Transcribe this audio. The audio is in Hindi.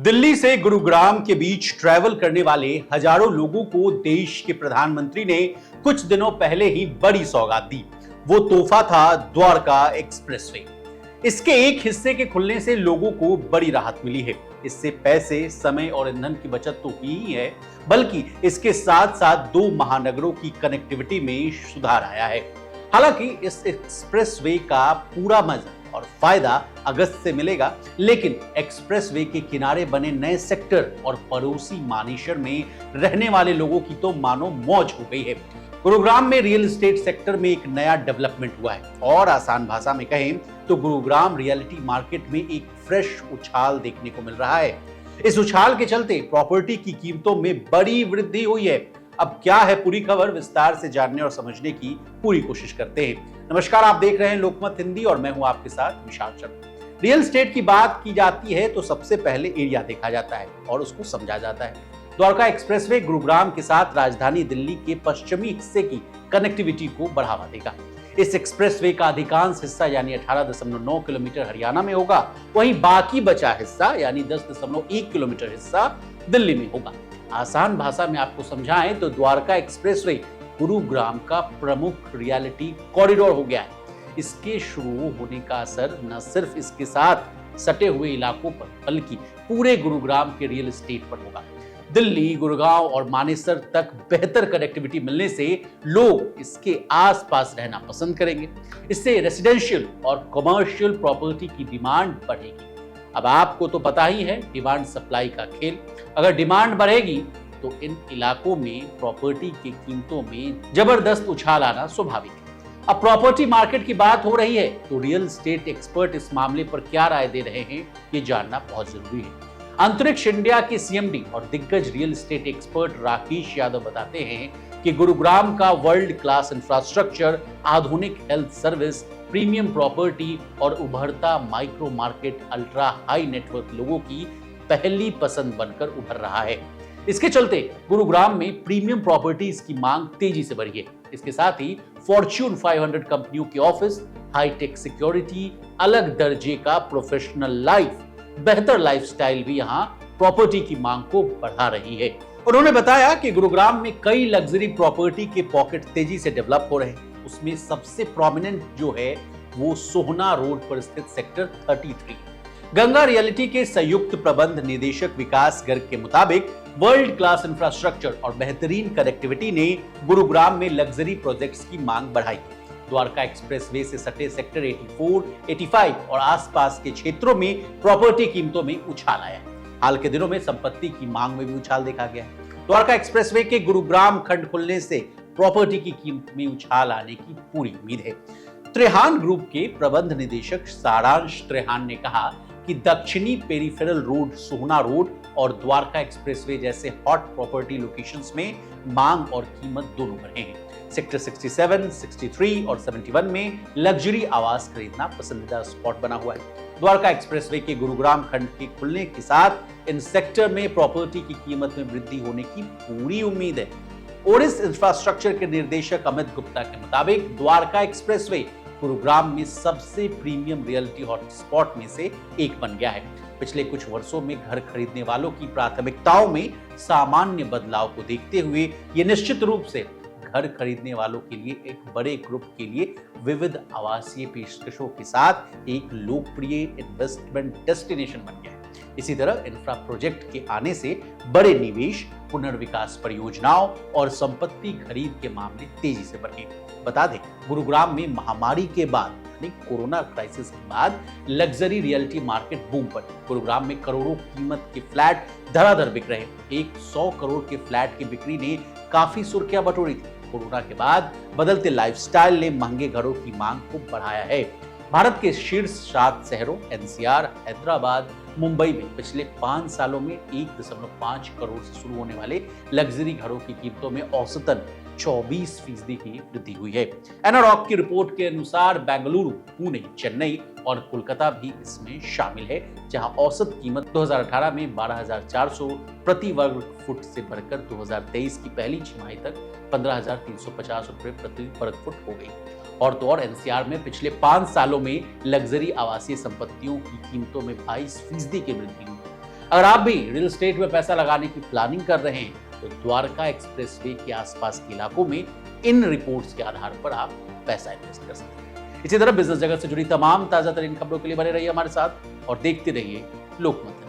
दिल्ली से गुरुग्राम के बीच ट्रैवल करने वाले हजारों लोगों को देश के प्रधानमंत्री ने कुछ दिनों पहले ही बड़ी सौगात दी। वो तोहफा था द्वारका एक्सप्रेसवे। इसके एक हिस्से के खुलने से लोगों को बड़ी राहत मिली है। इससे पैसे, समय और ईंधन की बचत तो हुई ही है, बल्कि इसके साथ साथ दो महानगरों की कनेक्टिविटी में सुधार आया है। हालांकि इस एक्सप्रेसवे का पूरा मजा और फायदा अगस्त से मिलेगा, लेकिन एक्सप्रेसवे के किनारे बने नए सेक्टर और पड़ोसी मानेसर में रहने वाले लोगों की तो मानो मौज हो गई है। गुरुग्राम में रियल एस्टेट सेक्टर में एक नया डेवलपमेंट हुआ है और आसान भाषा में कहें तो गुरुग्राम रियलिटी मार्केट में एक फ्रेश उछाल देखने को मिल रहा है। इस उछाल के चलते प्रॉपर्टी की कीमतों में बड़ी वृद्धि हुई है। अब क्या है पूरी खबर, विस्तार से जानने और समझने की पूरी कोशिश करते हैं। नमस्कार, आप देख रहे हैं लोकमत हिंदी और मैं हूं आपके साथ विशाल शर्मा। रियल एस्टेट की बात की जाती है तो सबसे पहले एरिया देखा जाता है और उसको समझा जाता है। द्वारका एक्सप्रेसवे गुरुग्राम के साथ राजधानी दिल्ली के पश्चिमी हिस्से की कनेक्टिविटी को बढ़ावा देगा। इस एक्सप्रेसवे का अधिकांश हिस्सा यानी 18.9 किलोमीटर हरियाणा में होगा, वहीं बाकी बचा हिस्सा यानी 10.1 किलोमीटर हिस्सा दिल्ली में होगा। आसान भाषा में आपको समझाएं तो द्वारका एक्सप्रेसवे गुरुग्राम का प्रमुख रियलिटी कॉरिडोर हो गया है। इसके शुरू होने का असर न सिर्फ इसके साथ सटे हुए इलाकों पर बल्कि पूरे गुरुग्राम के रियल एस्टेट पर होगा। दिल्ली, गुड़गांव और मानेसर तक बेहतर कनेक्टिविटी मिलने से लोग इसके आसपास रहना पसंद करेंगे। इससे रेसिडेंशियल और कमर्शियल प्रॉपर्टी की डिमांड बढ़ेगी। अब आपको तो पता ही है डिमांड सप्लाई का खेल। अगर डिमांड बढ़ेगी तो इन इलाकों में प्रॉपर्टी की कीमतों में जबरदस्त उछाल आना स्वाभाविक है। अब प्रॉपर्टी मार्केट की बात हो रही है तो रियल एस्टेट एक्सपर्ट इस मामले पर क्या राय दे रहे हैं, ये जानना बहुत जरूरी है। अंतरिक्ष इंडिया के सीएमडी और दिग्गज real estate expert Rakesh Yadav बताते हैं कि गुरुग्राम का वर्ल्ड क्लास इंफ्रास्ट्रक्चर, आधुनिक हेल्थ सर्विस, प्रीमियम प्रॉपर्टी और उभरता micro market ultra high network लोगों की पहली पसंद बनकर उभर रहा है। इसके चलते गुरुग्राम में प्रीमियम प्रॉपर्टीज की मांग तेजी से बढ़ी है। इसके साथ ही फॉर्च्यून 500 कंपनियों के ऑफिस, हाईटेक सिक्योरिटी, अलग दर्जे का प्रोफेशनल लाइफ, बेहतर लाइफस्टाइल भी यहाँ प्रॉपर्टी की मांग को बढ़ा रही है। उन्होंने बताया कि गुरुग्राम में कई लग्जरी प्रॉपर्टी के पॉकेट तेजी से डेवलप हो रहे हैं। उसमें सबसे प्रोमिनेंट जो है वो सोहना रोड पर स्थित सेक्टर 33। गंगा रियलिटी के संयुक्त प्रबंध निदेशक विकास गर्ग के मुताबिक वर्ल्ड क्लास इंफ्रास्ट्रक्चर और बेहतरीन कनेक्टिविटी ने गुरुग्राम में लग्जरी प्रोजेक्ट्स की मांग बढ़ाई। द्वारका एक्सप्रेसवे से सटे सेक्टर 84, 85 और आसपास के क्षेत्रों में प्रॉपर्टी कीमतों में उछाल आया है। हाल के दिनों में संपत्ति की मांग में भी उछाल देखा गया है। द्वारका एक्सप्रेसवे के गुरुग्राम खंड खुलने से प्रॉपर्टी की कीमत में उछाल आने की पूरी उम्मीद है। त्रेहान ग्रुप के प्रबंध निदेशक सारांश त्रेहान ने कहा कि दक्षिणी पेरिफेरल रोड, सोहना रोड और द्वारका एक्सप्रेसवे जैसे हॉट प्रॉपर्टी लोकेशंस में मांग और कीमत दोनों बढ़े हैं। सेक्टर 67, 63 और 71 में लग्जरी आवास खरीदना पसंदीदा स्पॉट बना हुआ है। द्वारका एक्सप्रेसवे के गुरुग्राम खंड के खुलने के साथ इन सेक्टर में प्रॉपर्टी की कीमत में वृद्धि होने की पूरी उम्मीद है। ओरिस इंफ्रास्ट्रक्चर के निर्देशक अमित गुप्ता के मुताबिक द्वारका एक्सप्रेसवे गुरुग्राम में सबसे प्रीमियम रियलिटी हॉटस्पॉट में से एक बन गया है। पिछले कुछ वर्षों में घर खरीदने वालों की प्राथमिकताओं में सामान्य बदलाव को देखते हुए ये निश्चित रूप से घर खरीदने वालों के लिए एक बड़े ग्रुप के लिए विविध आवासीय पेशकशों के साथ एक लोकप्रिय इन्वेस्टमेंट डेस्टिनेशन बन गया है। इसी तरह इंफ्रा प्रोजेक्ट के आने से बड़े निवेश, पुनर्विकास परियोजनाओं और संपत्ति खरीद के मामले तेजी से बढ़े। बता दें, गुरुग्राम में महामारी के बाद कोरोना क्राइसिस के बाद लग्जरी रियलिटी मार्केट बूम पर गुरुग्राम में करोड़ों कीमत के फ्लैट धड़ाधड़ बिक रहे हैं। 100 करोड़ के फ्लैट की बिक्री ने काफी सुर्खियां बटोरी थी। कोरोना के बाद बदलते लाइफस्टाइल ने महंगे घरों की मांग को बढ़ाया है। भारत के शीर्ष 7 शहरों एनसीआर, हैदराबाद, मुंबई में पिछले 5 सालों में 1.5 करोड़ से शुरू होने वाले लग्जरी घरों की कीमतों में औसतन 24% की वृद्धि हुई है। एनारॉक की रिपोर्ट के अनुसार बेंगलुरु, पुणे, चेन्नई और कोलकाता भी इसमें शामिल है, जहां औसत कीमत 2018 में 12,400 प्रति वर्ग फुट से बढ़कर 2023 की पहली छमाही तक 15,350 रुपए प्रति वर्ग फुट हो गई। और तो और एनसीआर में पिछले 5 सालों में लग्जरी आवासीय संपत्तियों की कीमतों में 22% की वृद्धि हुई। अगर आप भी रियल एस्टेट में पैसा लगाने की प्लानिंग कर रहे हैं तो द्वारका एक्सप्रेसवे के आसपास के इलाकों में इन रिपोर्ट्स के आधार पर आप पैसा इन्वेस्ट कर सकते हैं। इसी तरह बिजनेस जगत से जुड़ी तमाम ताजा तरीन खबरों के लिए बने रहिए हमारे साथ और देखते रहिए लोकमत।